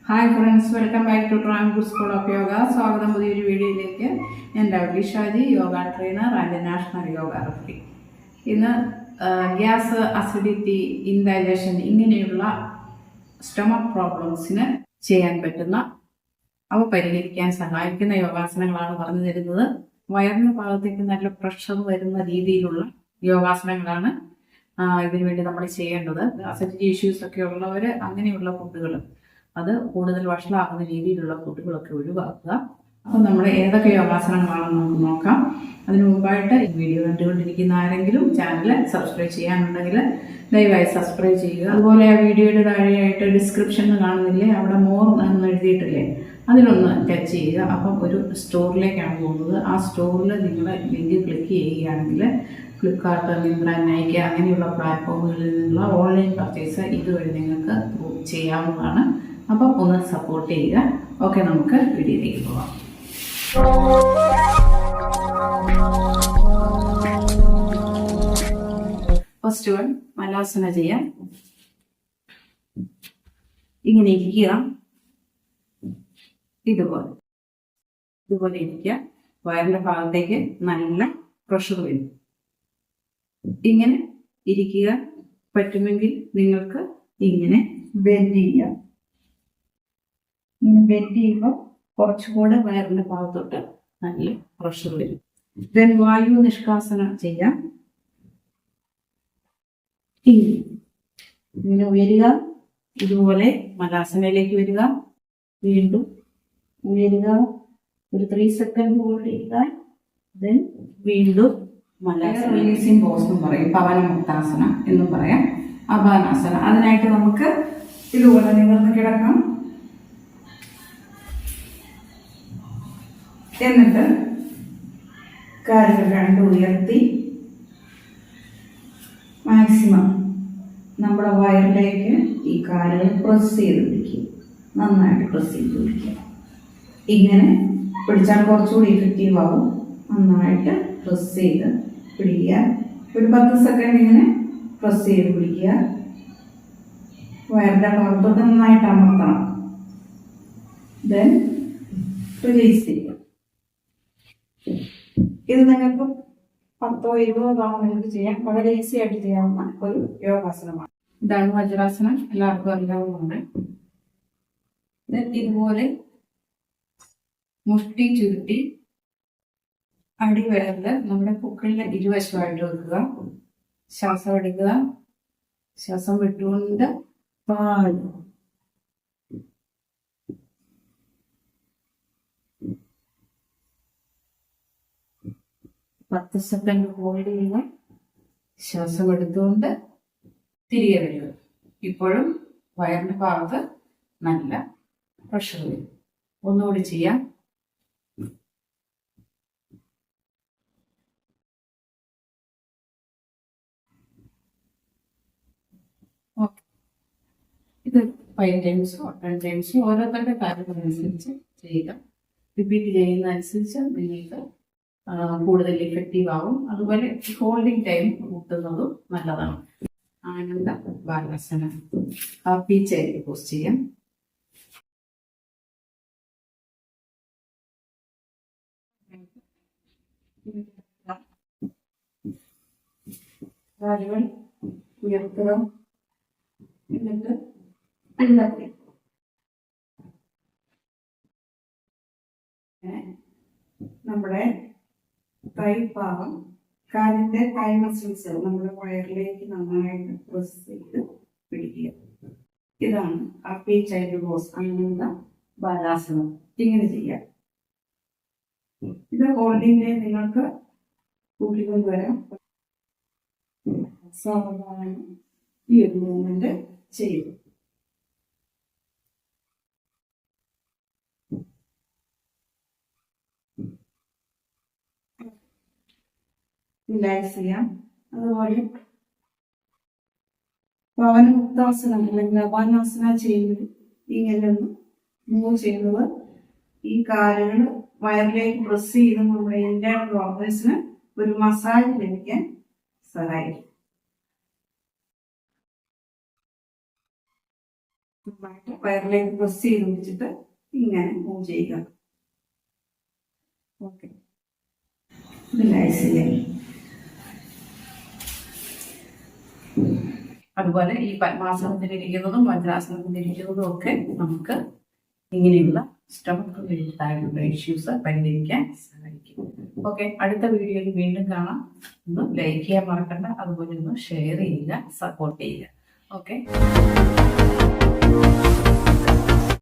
Hi friends, welcome back to ട്രാങ്കൂർ school of yoga. സ്വാഗതം പുതിയൊരു വീഡിയോയിലേക്ക്. ഞാൻ Lovely Shaji, yoga trainer and national yoga referee. ഇന്ന് ഗ്യാസ്, അസിഡിറ്റി, ഇൻഡൈജഷൻ ഇങ്ങനെയുള്ള സ്റ്റൊമക് പ്രോബ്ലംസിന് ചെയ്യാൻ പറ്റുന്ന, അവ പരിഹരിക്കാൻ സഹായിക്കുന്ന യോഗാസനങ്ങളാണ് പറഞ്ഞു തരുന്നത്. വയറിന് ഭാഗത്തേക്ക് നല്ല പ്രഷർ വരുന്ന രീതിയിലുള്ള യോഗാസനങ്ങളാണ് ഇതിനുവേണ്ടി നമ്മൾ ചെയ്യേണ്ടത്. അസിഡിറ്റി ഇഷ്യൂസ് ഒക്കെ ഉള്ളവർ അങ്ങനെയുള്ള ഫുഡുകൾ, അത് കൂടുതൽ വഷളാകുന്ന രീതിയിലുള്ള ഫുഡുകളൊക്കെ ഒഴിവാക്കുക. അപ്പം നമ്മൾ ഏതൊക്കെ യോഗാസനങ്ങളാണെന്ന് നമുക്ക് നോക്കാം. അതിനു മുമ്പായിട്ട് ഈ വീഡിയോ കണ്ടുകൊണ്ടിരിക്കുന്ന ആരെങ്കിലും ചാനൽ സബ്സ്ക്രൈബ് ചെയ്യാനുണ്ടെങ്കിൽ ദയവായി സബ്സ്ക്രൈബ് ചെയ്യുക. അതുപോലെ ആ വീഡിയോയുടെ താഴെയായിട്ട് ഡിസ്ക്രിപ്ഷനിൽ കാണുന്നില്ലേ, അവിടെ മോർ എന്ന് എഴുതിയിട്ടില്ലേ, അതിലൊന്ന് ടച്ച് ചെയ്യുക. അപ്പം ഒരു സ്റ്റോറിലേക്കാണ് പോകുന്നത്. ആ സ്റ്റോറിൽ നിങ്ങൾ ലിങ്ക് ക്ലിക്ക് ചെയ്യുകയാണെങ്കിൽ ഫ്ലിപ്കാർട്ട്, മിന്ത്ര, നൈക്ക അങ്ങനെയുള്ള പ്ലാറ്റ്ഫോമുകളിൽ നിന്നുള്ള ഓൺലൈൻ പർച്ചേസ് ഇതുവഴി നിങ്ങൾക്ക് ചെയ്യാവുന്നതാണ്. അപ്പം ഒന്ന് സപ്പോർട്ട് ചെയ്യുക. ഓക്കെ, നമുക്ക് വീഡിയോയിലേക്ക് പോകാം. ഫസ്റ്റ് വൺ മലാസന ചെയ്യാം. ഇങ്ങനെ ഇരിക്കുക, ഇതുപോലെ ഇരിക്കുക. വയറിന്റെ ഭാഗത്തേക്ക് നല്ല പ്രഷർ വരും. ഇങ്ങനെ ഇരിക്കുക. പറ്റുമെങ്കിൽ നിങ്ങൾക്ക് ഇങ്ങനെ ബെൻഡ് ചെയ്യാം. ഇങ്ങനെ ബെൻഡ് ചെയ്യുമ്പോൾ കുറച്ചുകൂടെ വയറിന്റെ ഭാഗത്തോട്ട് നല്ല പ്രഷർ വരും. ദെൻ വായു നിഷ്കാസനം ചെയ്യാം. ഇങ്ങനെ ഉയരുക, ഇതുപോലെ മലാസനയിലേക്ക് വരിക, വീണ്ടും ഉയരുക, ഒരു 3 സെക്കൻഡ് ഹോൾഡ് ചെയ്യുക, ദെൻ വീണ്ടും മലാസന. റിലീസിംഗ് പോസ് എന്നും പറയും, പവനമുക്താസന എന്നും പറയാം, അപാനാസന. അതിനായിട്ട് നമുക്ക് ഇതുപോലെ നിവർന്ന് കിടക്കാം. എന്നിട്ട് കാലുകൾ രണ്ടും ഉയർത്തി മാക്സിമം നമ്മുടെ വയറിലേക്ക് ഈ കാലുകൾ പ്രസ് ചെയ്ത് പിടിക്കുക. നന്നായിട്ട് പ്രസ് ചെയ്ത് പിടിക്കുക. ഇങ്ങനെ പിടിച്ചാൽ കുറച്ചുകൂടി ഇഫക്റ്റീവ് ആവും. നന്നായിട്ട് പ്രസ് ചെയ്ത് പിടിക്കുക. ഒരു 10 സെക്കൻഡ് ഇങ്ങനെ പ്രസ് ചെയ്ത് പിടിക്കുക. വയറിന്റെ ഭാഗത്തോട്ട് നന്നായിട്ട് അമർത്തണം. ദെൻ റിലീസ് ചെയ്യുക. ഇത് നിങ്ങൾക്ക് 10 or 20 തവണ നിങ്ങൾക്ക് ചെയ്യാം. വളരെ ഈസി ആയിട്ട് ചെയ്യാവുന്ന ഒരു യോഗാസനമാണ്. ഇതാണ് വജ്രാസനം, എല്ലാവർക്കും അറിയാവുന്നതാണ്. ഇതുപോലെ മുഷ്ടി ചുരുട്ടി അടിവയറില് നമ്മുടെ പൊക്കിളിന്റെ ഇരുവശമായിട്ട് വെക്കുക. ശ്വാസം എടുക്കുക, ശ്വാസം വിട്ടുകൊണ്ട് പാടുക. പത്ത് സെക്കൻഡ് ഹോൾഡ് ചെയ്യുക. ശ്വാസം എടുത്തുകൊണ്ട് തിരികെ വരിക. ഇപ്പോഴും വയറിന്റെ ഭാഗത്ത് നല്ല പ്രഷർ വരും. ഒന്നുകൂടി ചെയ്യാം. ഓക്കെ, ഇത് 5 ടൈംസോ 10 ടൈംസോ ഓരോരുത്തരുടെ കാര്യങ്ങളനുസരിച്ച് ചെയ്യുക. റിപ്പീറ്റ് ചെയ്യുന്നതനുസരിച്ച് നിങ്ങൾക്ക് കൂടുതൽ ഇഫക്റ്റീവ് ആവും. അതുപോലെ ഹോൾഡിംഗ് ടൈം കൂട്ടുന്നതും നല്ലതാണ്. ആനന്ദ ബാലാസന, ഹാപ്പി ചൈൽഡ് പോസ് ചെയ്യാം. കാലുകൾ ഉയർത്തുക. എന്നിട്ട് നമ്മുടെ ഭാഗം, കാലിന്റെ തൈ മസിൽസ് നമ്മുടെ വയറിലേക്ക് നന്നായിട്ട് പ്രസ് ചെയ്ത് പിടിക്കുക. ഇതാണ് ഹാപ്പി ചൈൽഡ് പോസ്, ആനന്ദ ബാലാസനം. ഇങ്ങനെ ചെയ്യാം. ഇത് ഹോൾഡിംഗ് നിങ്ങൾക്ക് കൂട്ടിക്കൊണ്ടുവരാം. സാവധാനം ഈ ഒരു മൂവ്മെന്റ് ചെയ്യും. റിലാക്സ് ചെയ്യാം. അതുപോലെ പവനമുക്താസനം അല്ലെങ്കിൽ അപാനാസന ചെയ്യുന്നത് ഇങ്ങനെ ഒന്ന് മൂവ് ചെയ്യുന്നത് ഈ കാലുകൾ വയറിലേക്ക് പ്രസ് ചെയ്ത് നമ്മുടെ ഇന്റേണൽ ഓർഗൻസിന് ഒരു മസാജ് ലഭിക്കാൻ സഹായിക്കും. നന്നായിട്ട് വയറിലേക്ക് പ്രസ് ചെയ്ത് പിടിച്ചിട്ട് ഇങ്ങനെ മൂവ് ചെയ്യുക. ഓക്കെ, റിലാക്സില്ലേ. അതുപോലെ ഈ പദ്മാസനത്തിലിരിക്കുന്നതും വജ്രാസനത്തിലിരിക്കുന്നതും ഒക്കെ നമുക്ക് ഇങ്ങനെയുള്ള സ്റ്റമക്ക് റിലേറ്റഡായിട്ടുള്ള ഇഷ്യൂസ് പരിഹരിക്കാൻ സഹായിക്കും. ഓക്കെ, അടുത്ത വീഡിയോയിൽ വീണ്ടും കാണാം. ഒന്ന് ലൈക്ക് ചെയ്യാൻ മറക്കണ്ട, അതുപോലെ ഒന്ന് ഷെയർ ചെയ്യുക, സപ്പോർട്ട് ചെയ്യുക. ഓക്കെ.